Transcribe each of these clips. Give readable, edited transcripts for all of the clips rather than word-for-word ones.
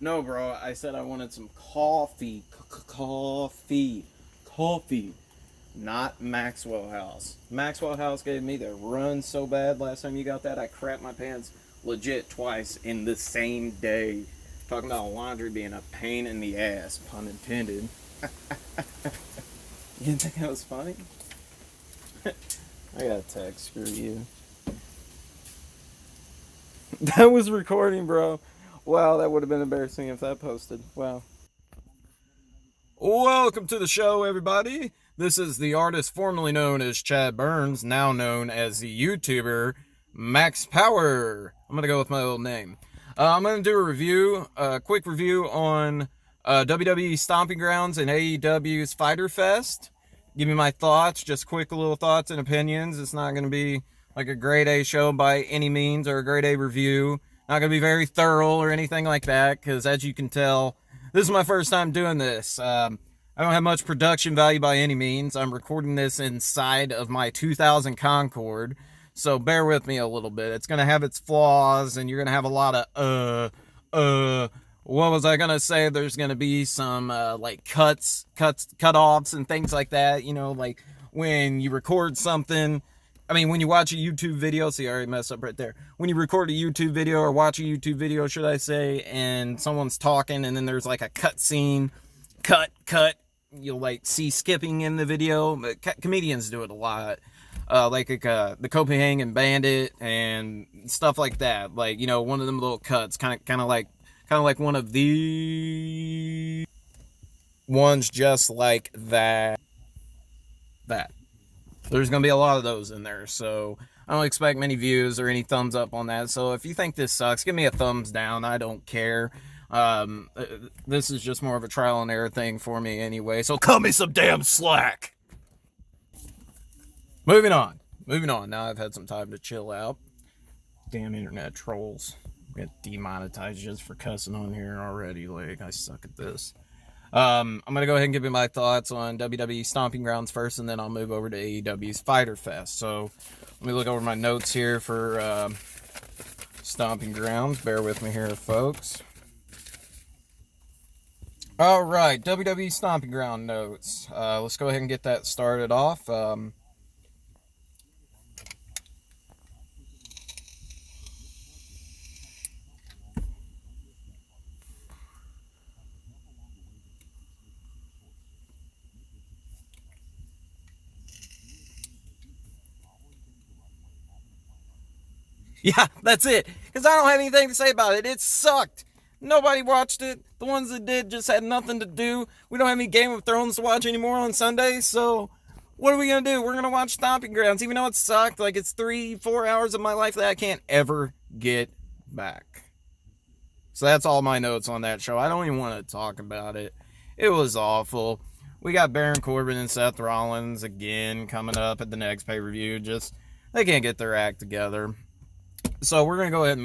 No, bro. I said I wanted some coffee. Coffee. Coffee. Not Maxwell House. Maxwell House gave me the run so bad last time you got that. I crapped my pants legit twice in the same day. Talking about laundry being a pain in the ass, pun intended. You didn't think that was funny? I got a text. Screw you. That was recording, bro. Wow, that would have been embarrassing if that posted. Wow. Welcome to the show, everybody. This is the artist formerly known as Chad Burns, now known as the YouTuber MaxPower. I'm going to go with my old name. I'm going to do a quick review on WWE Stomping Grounds and AEW's Fyter Fest. Give me my thoughts, just quick little thoughts and opinions. It's not going to be like a grade A show by any means or a grade A review. Not going to be very thorough or anything like that because, as you can tell, this is my first time doing this. I don't have much production value by any means. I'm recording this inside of my 2000 Concorde, so bear with me a little bit. It's going to have its flaws, and you're going to have a lot of, what was I going to say? There's going to be some, like, cut-offs and things like that, you know, like when you record something. I mean, when you watch a YouTube video, see, I already messed up right there. When you record a YouTube video or watch a YouTube video, should I say, and someone's talking and then there's like a cut scene, cut, you'll like see skipping in the video. Comedians do it a lot. Like the Copenhagen Bandit and stuff like that. Like, you know, one of them little cuts, kind of like one of the ones just like that. There's going to be a lot of those in there, so I don't expect many views or any thumbs up on that. So if you think this sucks, give me a thumbs down. I don't care. This is just more of a trial and error thing for me anyway, so cut me some damn slack. Moving on. Now I've had some time to chill out. Damn internet trolls. Get demonetized just for cussing on here already. Like, I suck at this. I'm going to go ahead and give you my thoughts on WWE Stomping Grounds first, and then I'll move over to AEW's Fyter Fest. So, let me look over my notes here for Stomping Grounds. Bear with me here, folks. Alright, WWE Stomping Ground notes. Let's go ahead and get that started off. Yeah, that's it. Because I don't have anything to say about it. It sucked. Nobody watched it. The ones that did just had nothing to do. We don't have any Game of Thrones to watch anymore on Sunday, so what are we going to do? We're going to watch Stomping Grounds, even though it sucked. Like, it's 3-4 hours of my life that I can't ever get back. So that's all my notes on that show. I don't even want to talk about it. It was awful. We got Baron Corbin and Seth Rollins again coming up at the next pay-per-view. Just, they can't get their act together. So we're going to go ahead and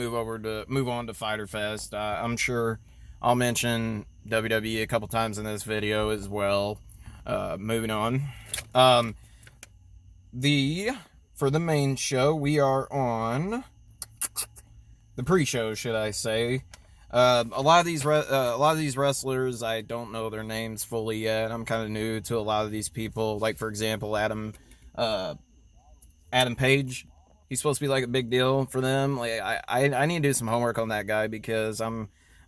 move on to Fyter Fest. I'm sure I'll mention WWE a couple times in this video as well. Moving on. For the main show, we are on the pre-show, should I say. A lot of these wrestlers, I don't know their names fully yet. I'm kind of new to a lot of these people. Like, for example, Adam Page. He's supposed to be like a big deal for them. Like, I need to do some homework on that guy because I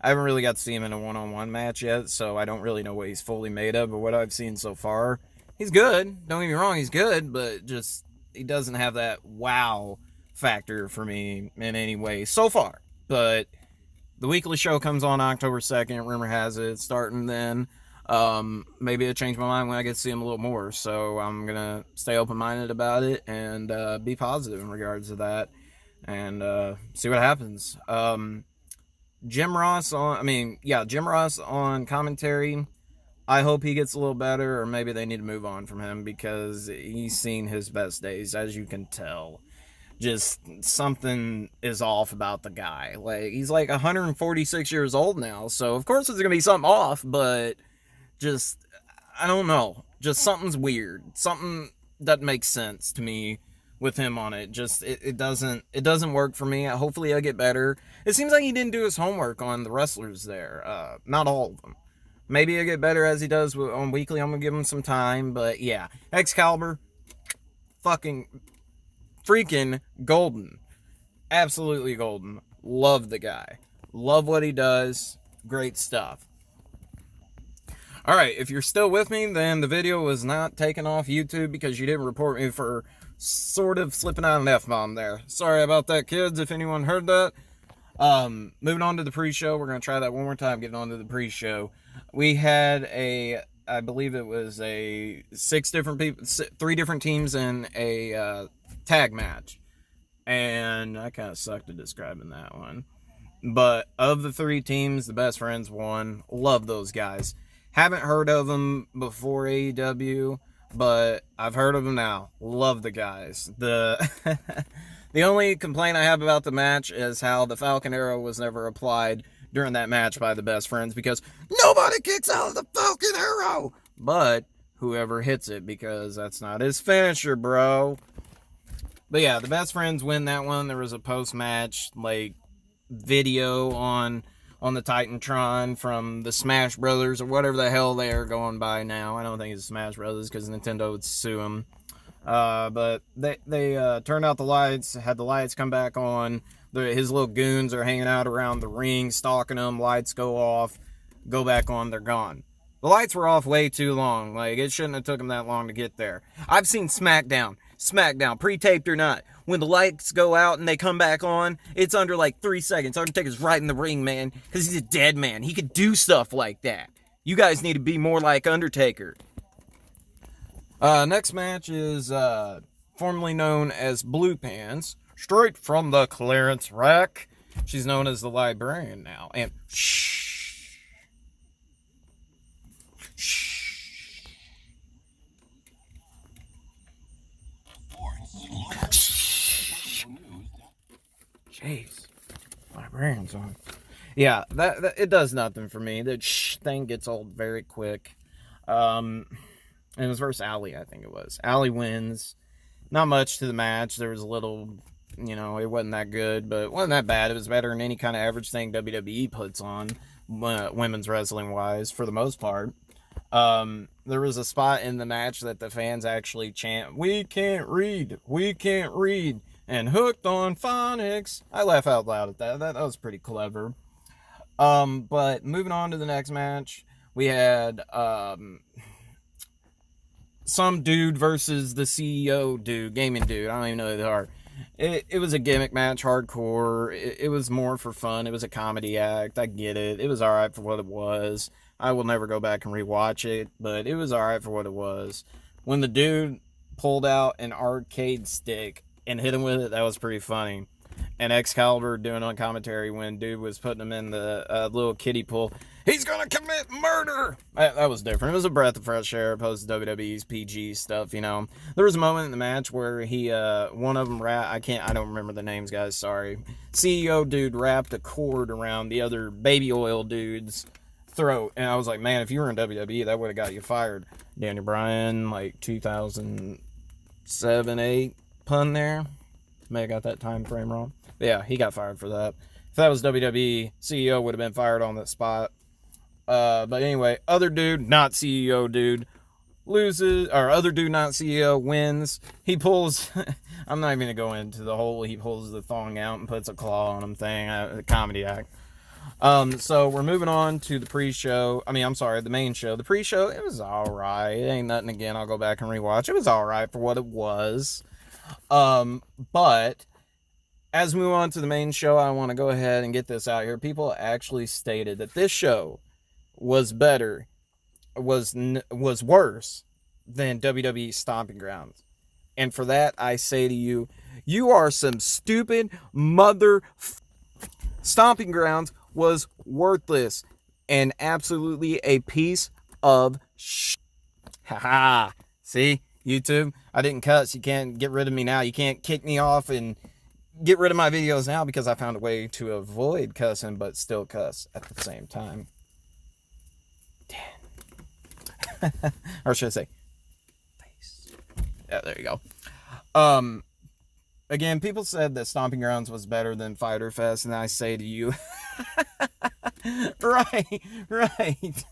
haven't really got to see him in a one-on-one match yet, so I don't really know what he's fully made of. But what I've seen so far, he's good. Don't get me wrong, he's good, but just he doesn't have that wow factor for me in any way so far. But the weekly show comes on October 2nd. Rumor has it it's starting then. Maybe it'll change my mind when I get to see him a little more. So I'm going to stay open-minded about it and be positive in regards to that and see what happens. Jim Ross on commentary. I hope he gets a little better, or maybe they need to move on from him because he's seen his best days, as you can tell. Just something is off about the guy. Like, he's like 146 years old now, so of course there's going to be something off, but I don't know. Just something's weird. Something doesn't make sense to me with him on it. Just it doesn't work for me. Hopefully I get better. It seems like he didn't do his homework on the wrestlers there. Not all of them. Maybe he'll get better as he does on weekly. I'm gonna give him some time, but yeah, Excalibur, fucking freaking golden, absolutely golden. Love the guy. Love what he does. Great stuff. Alright, if you're still with me, then the video was not taken off YouTube because you didn't report me for sort of slipping out an F-bomb there. Sorry about that, kids, if anyone heard that. Moving on to the pre-show. We're going to try that one more time, getting on to the pre-show. We had I believe it was three different teams in a tag match. And I kind of sucked at describing that one. But of the three teams, the best friends won. Love those guys. Haven't heard of them before AEW, but I've heard of them now. Love the guys. The only complaint I have about the match is how the Falcon Arrow was never applied during that match by the best friends, because nobody kicks out of the Falcon Arrow but whoever hits it, because that's not his finisher, bro. But yeah, the best friends win that one. There was a post-match video on the Titantron from the Smash Brothers, or whatever the hell they are going by now. I don't think it's Smash Brothers because Nintendo would sue them. But they turned out the lights, had the lights come back on. His little goons are hanging out around the ring, stalking them. Lights go off, go back on, they're gone. The lights were off way too long. It shouldn't have took them that long to get there. I've seen SmackDown, pre-taped or not, when the lights go out and they come back on, it's under 3 seconds. Undertaker's right in the ring, man, because he's a dead man. He could do stuff like that. You guys need to be more like Undertaker. Next match is formerly known as Blue Pants, straight from the clearance rack. She's known as the Librarian now. And jeez, Librarian's on. Yeah, that it does nothing for me. That thing gets old very quick. And it was versus Allie, I think it was. Allie wins. Not much to the match. There was a little, it wasn't that good, but it wasn't that bad. It was better than any kind of average thing WWE puts on, women's wrestling wise, for the most part. There was a spot in the match that the fans actually chant, "We can't read, we can't read," and "hooked on phonics." I laugh out loud at that. That was pretty clever. But moving on to the next match, we had some dude versus the CEO dude, gaming dude. I don't even know who they are. It was a gimmick match, hardcore. It was more for fun. It was a comedy act. I get it. It was alright for what it was. I will never go back and rewatch it, but it was alright for what it was. When the dude pulled out an arcade stick and hit him with it, that was pretty funny. And Excalibur doing on commentary when dude was putting him in the little kiddie pool. He's gonna commit murder! That was different. It was a breath of fresh air opposed to WWE's PG stuff, There was a moment in the match where one of them I don't remember the names, guys, sorry. CEO dude wrapped a cord around the other baby oil dude's throat. And I was like, man, if you were in WWE, that would have got you fired. Daniel Bryan, 2007, 8 pun there. May have got that time frame wrong. But yeah, he got fired for that. If that was WWE, CEO would have been fired on that spot. But anyway, other dude, not CEO dude, loses, or other dude, not CEO, wins. He pulls, I'm not even going to go into the whole, he pulls the thong out and puts a claw on him thing, a comedy act. So we're moving on to the pre-show. The main show. The pre-show, it was alright. It ain't nothing again. I'll go back and rewatch. It was alright for what it was. But as we move on to the main show, I want to go ahead and get this out here. People actually stated that this show was worse than WWE Stomping Grounds. And for that, I say to you, you are some stupid mother... Stomping Grounds was worthless and absolutely a piece of Haha. See, YouTube? I didn't cuss. You can't get rid of me now. You can't kick me off and get rid of my videos now because I found a way to avoid cussing but still cuss at the same time. Or should I say face? Yeah, there you go. Again, people said that Stomping Grounds was better than Fyter Fest, and I say to you, right, right.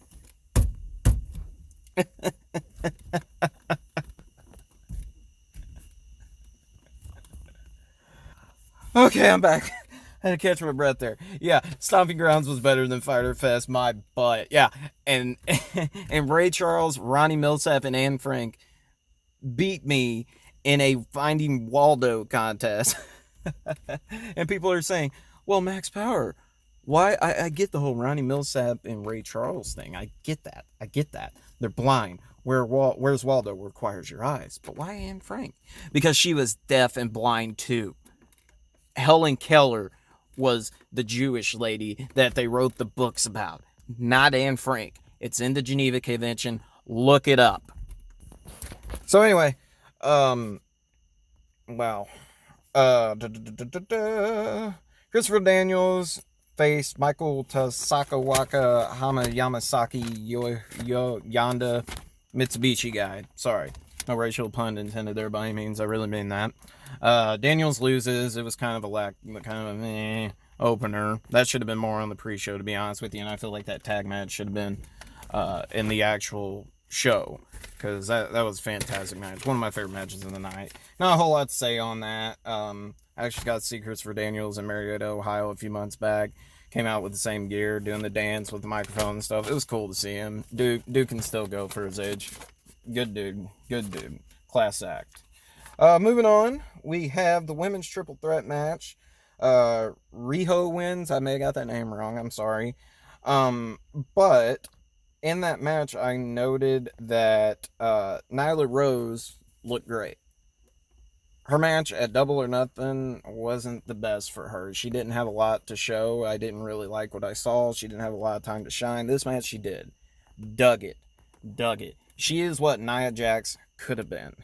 Okay, I'm back. I had to catch my breath there. Yeah, Stomping Grounds was better than Fyter Fest, my butt. Yeah, and and Ray Charles, Ronnie Millsap, and Anne Frank beat me in a Finding Waldo contest. And people are saying, well, Max Power, why? I get the whole Ronnie Millsap and Ray Charles thing. I get that. I get that. They're blind. Where's Waldo requires your eyes. But why Anne Frank? Because she was deaf and blind too. Helen Keller was the Jewish lady that they wrote the books about, not Anne Frank. It's in the Geneva Convention. Look it up. So anyway, wow. Christopher Daniels faced Michael Tasakawaka Hama Yamasaki Yonda Mitsubishi guy. Sorry. No racial pun intended there by any means. I really mean that. Daniels loses. It was kind of a opener. That should have been more on the pre-show, to be honest with you. And I feel like that tag match should have been in the actual show, because that was a fantastic match. One of my favorite matches of the night. Not a whole lot to say on that. I actually got to see Christopher Daniels in Marietta, Ohio a few months back. Came out with the same gear, doing the dance with the microphone and stuff. It was cool to see him. Dude can still go for his age. Good dude. Class act. Moving on, we have the women's triple threat match. Riho wins. I may have got that name wrong. I'm sorry. But in that match, I noted that Nyla Rose looked great. Her match at Double or Nothing wasn't the best for her. She didn't have a lot to show. I didn't really like what I saw. She didn't have a lot of time to shine. This match she did. Dug it. She is what Nia Jax could have been.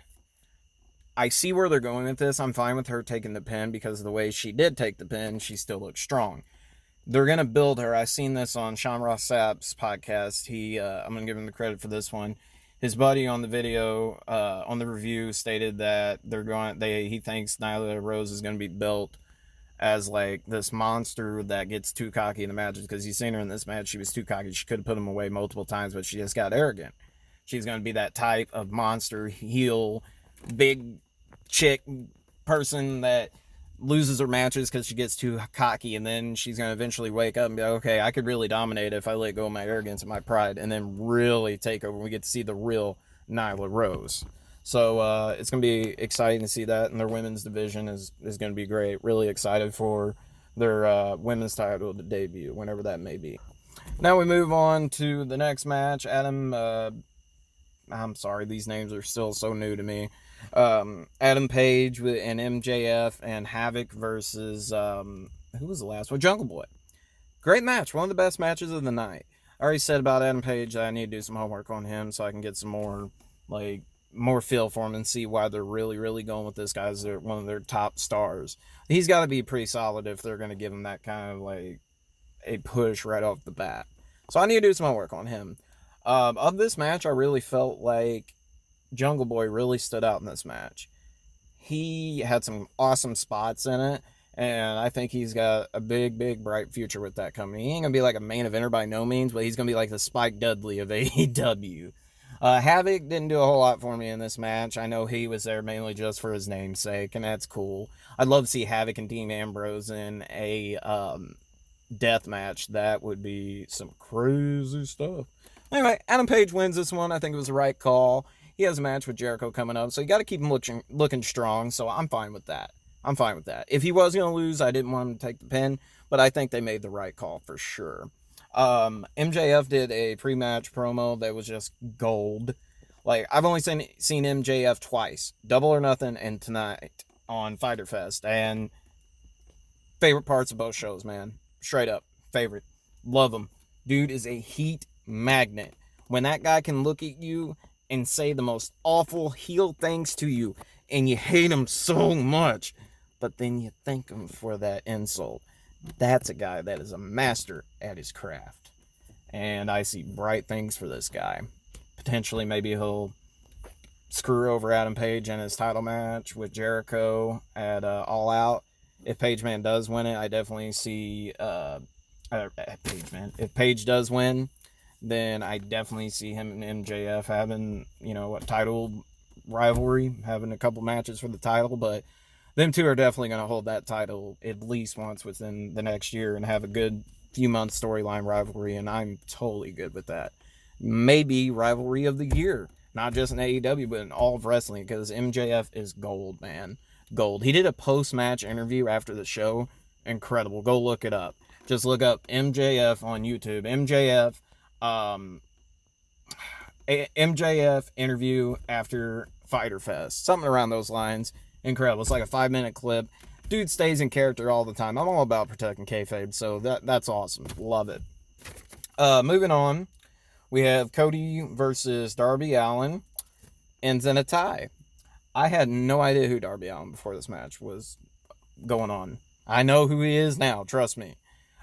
I see where they're going with this. I'm fine with her taking the pin, because of the way she did take the pin, she still looks strong. They're going to build her. I seen this on Sean Ross Sapp's podcast. I'm going to give him the credit for this one. His buddy on the video, on the review, stated that he thinks Nyla Rose is going to be built as like this monster that gets too cocky in the matches, because you've seen her in this match. She was too cocky. She could have put him away multiple times, but she just got arrogant. She's going to be that type of monster, heel, big chick person that loses her matches because she gets too cocky, and then she's going to eventually wake up and be like, okay, I could really dominate if I let go of my arrogance and my pride, and then really take over. We get to see the real Nyla Rose. So it's going to be exciting to see that, and their women's division is going to be great. Really excited for their women's title to debut, whenever that may be. Now we move on to the next match. I'm sorry, these names are still so new to me. Adam Page and MJF and Havoc versus who was the last one? Jungle Boy. Great match. One of the best matches of the night. I already said about Adam Page that I need to do some homework on him so I can get some more feel for him and see why they're really going with this guy as one of their top stars. He's got to be pretty solid if they're going to give him that kind of like a push right off the bat. So I need to do some homework on him. Of this match, I really felt like Jungle Boy really stood out in this match. He had some awesome spots in it, and I think he's got a big, bright future with that company. He ain't going to be like a main eventer by no means, but he's going to be like the Spike Dudley of AEW. Havoc didn't do a whole lot for me in this match. I know he was there mainly just for his namesake, and that's cool. I'd love to see Havoc and Dean Ambrose in a death match. That would be some crazy stuff. Anyway, Adam Page wins this one. I think it was the right call. He has a match with Jericho coming up, so you got to keep him looking strong, so I'm fine with that. If he was going to lose, I didn't want him to take the pin, but I think they made the right call for sure. MJF did a pre-match promo that was just gold. Like, I've only seen MJF twice, Double or Nothing and tonight on Fyter Fest, and favorite parts of both shows, man. Straight up, favorite. Love him. Dude is a heat magnet. When that guy can look at you and say the most awful heel things to you, and you hate him so much, but then you thank him for that insult, that's a guy that is a master at his craft. And I see bright things for this guy. Potentially, maybe he'll screw over Adam Page in his title match with Jericho at All Out. If Page Man does win it, I definitely see Page Man. If Page does win, then I definitely see him and MJF having, a title rivalry, having a couple matches for the title, but them two are definitely going to hold that title at least once within the next year and have a good few months storyline rivalry, and I'm totally good with that. Maybe rivalry of the year, not just in AEW, but in all of wrestling, because MJF is gold, man. Gold. He did a post-match interview after the show. Incredible. Go look it up. Just look up MJF on YouTube. MJF interview after Fyter Fest. Something around those lines. Incredible. It's like a 5-minute clip. Dude stays in character all the time. I'm all about protecting kayfabe, so that's awesome. Love it. Moving on, we have Cody versus Darby Allin. Ends in a tie. I had no idea who Darby Allin before this match was going on. I know who he is now, trust me.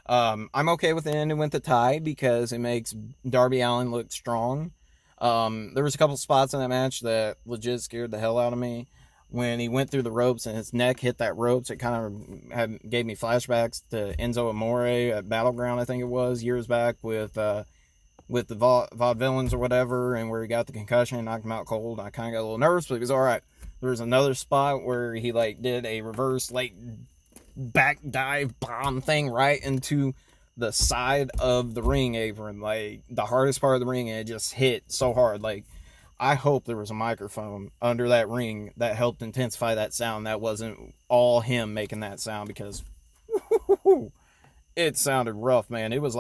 I'm okay with the ending with the tie because it makes Darby Allin look strong. There was a couple spots in that match that legit scared the hell out of me. When he went through the ropes and his neck hit that ropes, it kind of gave me flashbacks to Enzo Amore at Battleground, I think it was, years back with the Vaudevillains or whatever, and where he got the concussion and knocked him out cold. I kind of got a little nervous, but it was all right. There was another spot where he did a reverse back dive bomb thing right into the side of the ring apron, the hardest part of the ring, and it just hit so hard. I hope there was a microphone under that ring that helped intensify that sound. That wasn't all him making that sound, because it sounded rough, man. It was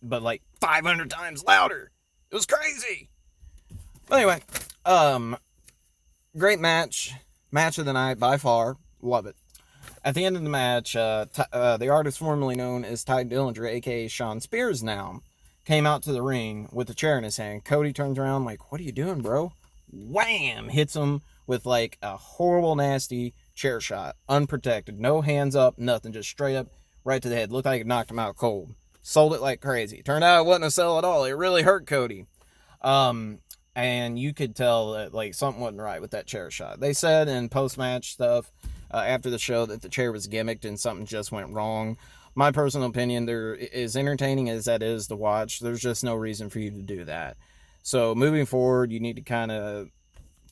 but 500 times louder. It was crazy. But anyway, great match. Match of the night by far. Love it. At the end of the match, the artist formerly known as Ty Dillinger, aka Sean Spears now, came out to the ring with a chair in his hand. Cody turns around what are you doing, bro? Wham! Hits him with a horrible, nasty chair shot. Unprotected. No hands up, nothing. Just straight up right to the head. Looked like it knocked him out cold. Sold it like crazy. Turned out it wasn't a sell at all. It really hurt Cody. And you could tell that something wasn't right with that chair shot. They said in post-match stuff after the show that the chair was gimmicked and something just went wrong. My personal opinion, there is entertaining as that is to watch. There's just no reason for you to do that. So moving forward, you need to kind of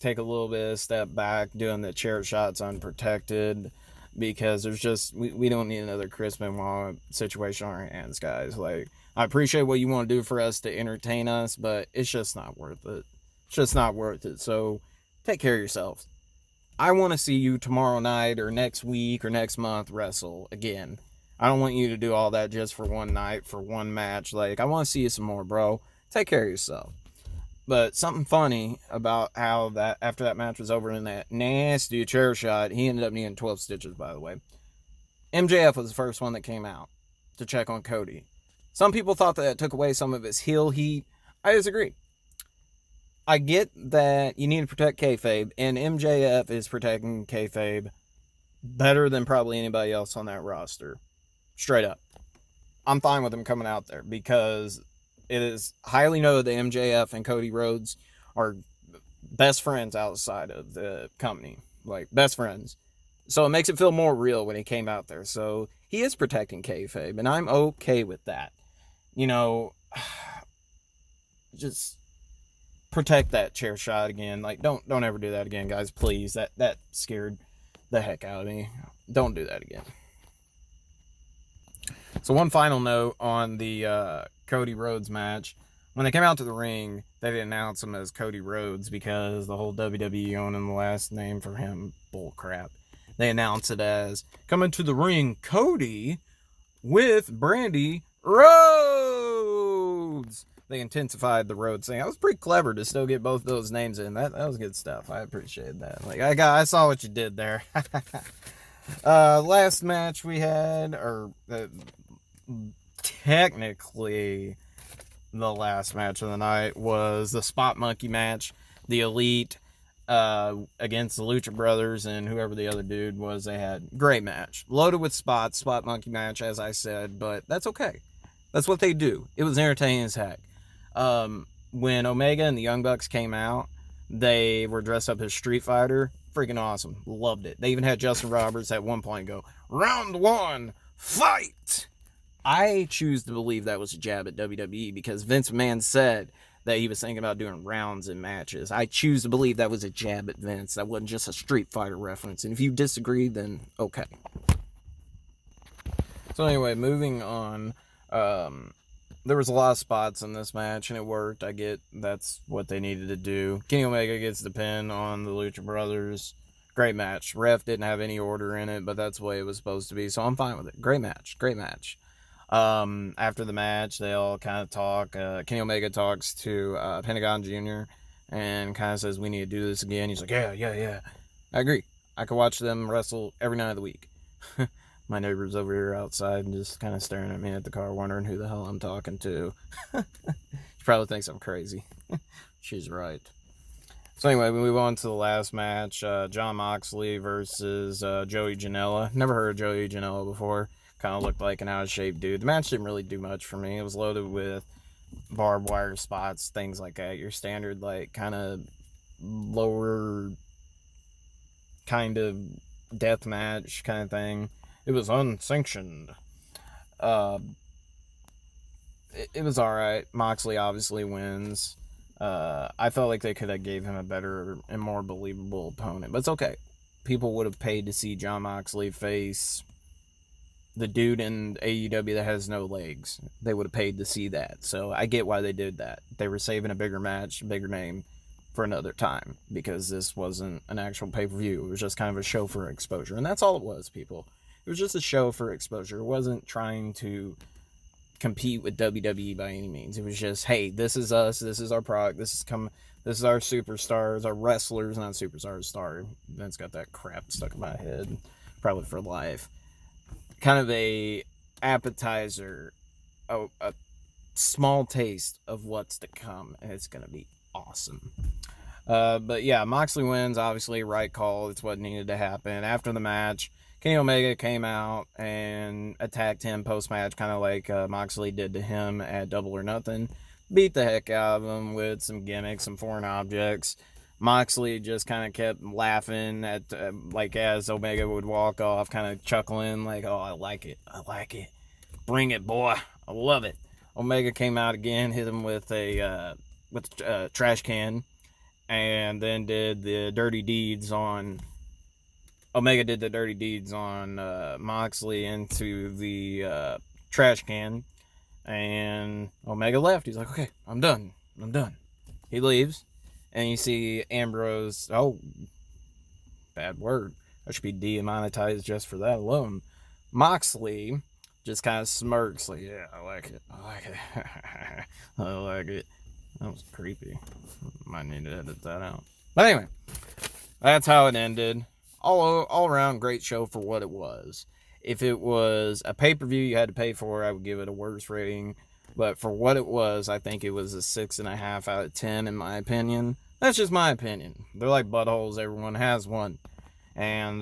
take a little bit of step back doing the chair shots unprotected, because there's just, we don't need another Chris Benoit situation on our hands, guys. I appreciate what you want to do for us to entertain us, but it's just not worth it. It's just not worth it. So take care of yourselves. I want to see you tomorrow night or next week or next month wrestle again. I don't want you to do all that just for one night, for one match. I want to see you some more, bro. Take care of yourself. But something funny about how that after that match was over in that nasty chair shot, he ended up needing 12 stitches, by the way. MJF was the first one that came out to check on Cody. Some people thought that took away some of his heel heat. I disagree. I get that you need to protect kayfabe, and MJF is protecting kayfabe better than probably anybody else on that roster. Straight up. I'm fine with him coming out there, because it is highly noted that MJF and Cody Rhodes are best friends outside of the company. Best friends. So it makes it feel more real when he came out there. So he is protecting kayfabe, and I'm okay with that. Just protect that chair shot again. Don't ever do that again, guys, please. That scared the heck out of me. Don't do that again. So one final note on the Cody Rhodes match. When they came out to the ring, they didn't announce him as Cody Rhodes because the whole WWE owning the last name for him, bullcrap. They announced it as, coming to the ring, Cody with Brandy Rhodes. They intensified the Rhodes thing. That was pretty clever to still get both of those names in. That was good stuff. I appreciate that. I saw what you did there. Last match we had, or technically the last match of the night, was the Spot Monkey match. The Elite against the Lucha Brothers and whoever the other dude was. They had great match. Loaded with spots. Spot Monkey match, as I said, but that's okay. That's what they do. It was entertaining as heck. when Omega and the Young Bucks came out, they were dressed up as Street Fighter. Freaking awesome. Loved it. They even had Justin Roberts at one point go, "Round 1, fight!" I choose to believe that was a jab at WWE because Vince McMahon said that he was thinking about doing rounds in matches. I choose to believe that was a jab at Vince. That wasn't just a Street Fighter reference. And if you disagree, then okay. So anyway, moving on. There was a lot of spots in this match, and it worked. I get that's what they needed to do. Kenny Omega gets the pin on the Lucha Brothers. Great match. Ref didn't have any order in it, but that's the way it was supposed to be, so I'm fine with it. Great match. Great match. After the match, they all kind of talk. Kenny Omega talks to Pentagon Jr. and kind of says, "We need to do this again." He's like, yeah. I agree. I could watch them wrestle every night of the week. My neighbor's over here outside and just kind of staring at me at the car, wondering who the hell I'm talking to. She probably thinks I'm crazy. She's right. So anyway, we move on to the last match. Jon Moxley versus Joey Janela. Never heard of Joey Janela before. Kind of looked like an out-of-shape dude. The match didn't really do much for me. It was loaded with barbed wire spots, things like that. Your standard, like, kind of lower kind of death match kind of thing. It was unsanctioned. It was alright. Moxley obviously wins. I felt like they could have gave him a better and more believable opponent. But it's okay. People would have paid to see Jon Moxley face the dude in AEW that has no legs. They would have paid to see that. So I get why they did that. They were saving a bigger match, a bigger name for another time. Because this wasn't an actual pay-per-view. It was just kind of a show for exposure. And that's all it was, people. It was just a show for exposure. It wasn't trying to compete with WWE by any means. It was just, hey, this is us. This is our product. This is our superstars, our wrestlers, not superstars. Sorry, Vince got that crap stuck in my head, probably for life. Kind of a appetizer, a small taste of what's to come, and it's gonna be awesome. But yeah, Moxley wins. Obviously, right call. It's what needed to happen. After the match, Kenny Omega came out and attacked him post-match, kind of like Moxley did to him at Double or Nothing. Beat the heck out of him with some gimmicks, some foreign objects. Moxley just kind of kept laughing at, like, as Omega would walk off, kind of chuckling, like, "Oh, I like it. Bring it, boy. I love it." Omega came out again, hit him with a trash can, and then did the dirty deeds on... Omega did the dirty deeds on Moxley into the trash can, and Omega left. He's like, "Okay, I'm done. He leaves, and you see Ambrose. Oh, bad word. I should be demonetized just for that alone. Moxley just kind of smirks, like, "Yeah, I like it. I like it." That was creepy. Might need to edit that out. But anyway, that's how it ended. All around great show for what it was. If it was a pay-per-view you had to pay for, I would give it a worse rating. But for what it was, I think it was a 6.5 out of 10 in my opinion. That's just my opinion. They're like buttholes. Everyone has one. And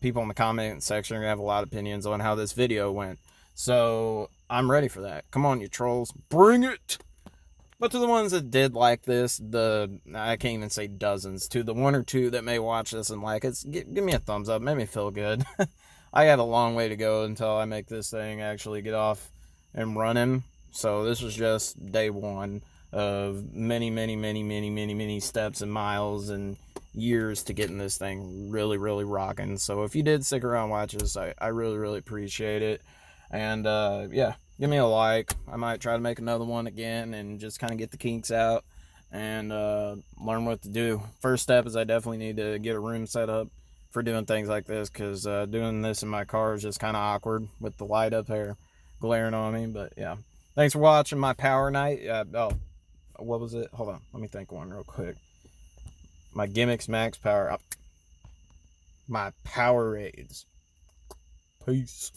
people in the comment section are going to have a lot of opinions on how this video went. So I'm ready for that. Come on, you trolls. Bring it! But to the ones that did like this, I can't even say dozens, to the one or two that may watch this and like it, give me a thumbs up. Made me feel good. I got a long way to go until I make this thing actually get off and running. So this was just day one of many steps and miles and years to getting this thing really, really rocking. So if you did stick around and watch this, I really, really appreciate it. And yeah. Give me a like. I might try to make another one again and just kind of get the kinks out and learn what to do. First step is I definitely need to get a room set up for doing things like this, because doing this in my car is just kind of awkward with the light up there glaring on me. But yeah, thanks for watching my power night. What was it? Hold on. Let me think one real quick. My gimmicks, Max Power. My Power Raids. Peace.